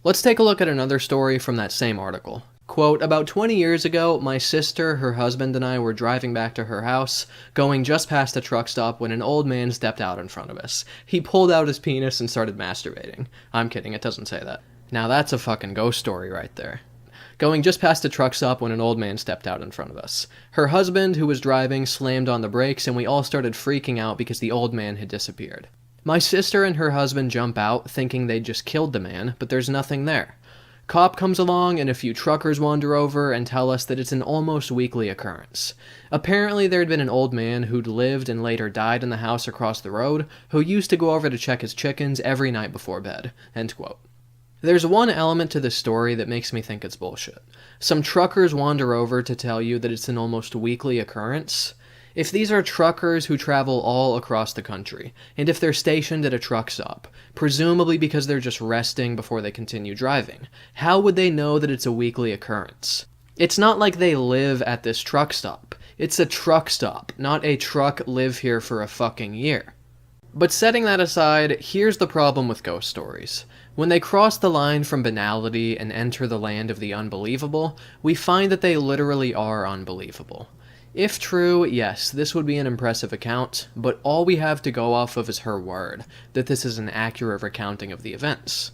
Let's take a look at another story from that same article. Quote, about 20 years ago, my sister, her husband, and I were driving back to her house, going just past a truck stop when an old man stepped out in front of us. He pulled out his penis and started masturbating. I'm kidding, it doesn't say that. Now that's a fucking ghost story right there. Going just past a truck stop when an old man stepped out in front of us. Her husband, who was driving, slammed on the brakes and we all started freaking out because the old man had disappeared. My sister and her husband jump out, thinking they'd just killed the man, but there's nothing there. Cop comes along and a few truckers wander over and tell us that it's an almost weekly occurrence. Apparently there had been an old man who'd lived and later died in the house across the road, who used to go over to check his chickens every night before bed. End quote. There's one element to this story that makes me think it's bullshit. Some truckers wander over to tell you that it's an almost weekly occurrence. If these are truckers who travel all across the country, and if they're stationed at a truck stop, presumably because they're just resting before they continue driving, how would they know that it's a weekly occurrence? It's not like they live at this truck stop. It's a truck stop, not a truck live here for a fucking year. But setting that aside, here's the problem with ghost stories. When they cross the line from banality and enter the land of the unbelievable, we find that they literally are unbelievable. If true, yes, this would be an impressive account, but all we have to go off of is her word, that this is an accurate recounting of the events.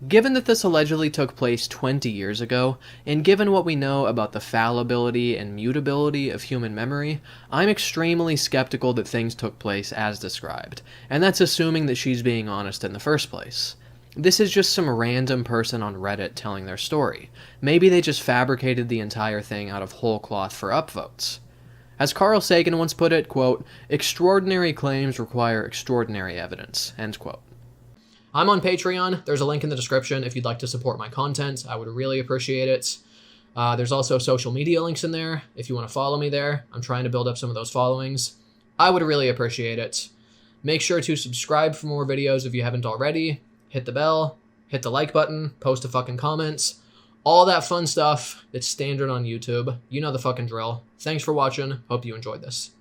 Given that this allegedly took place 20 years ago, and given what we know about the fallibility and mutability of human memory, I'm extremely skeptical that things took place as described, and that's assuming that she's being honest in the first place. This is just some random person on Reddit telling their story. Maybe they just fabricated the entire thing out of whole cloth for upvotes. As Carl Sagan once put it, quote, extraordinary claims require extraordinary evidence, end quote. I'm on Patreon. There's a link in the description if you'd like to support my content. I would really appreciate it. There's also social media links in there if you want to follow me there. I'm trying to build up some of those followings. I would really appreciate it. Make sure to subscribe for more videos if you haven't already. Hit the bell, hit the like button, post a fucking comments. All that fun stuff that's standard on YouTube. You know the fucking drill. Thanks for watching. Hope you enjoyed this.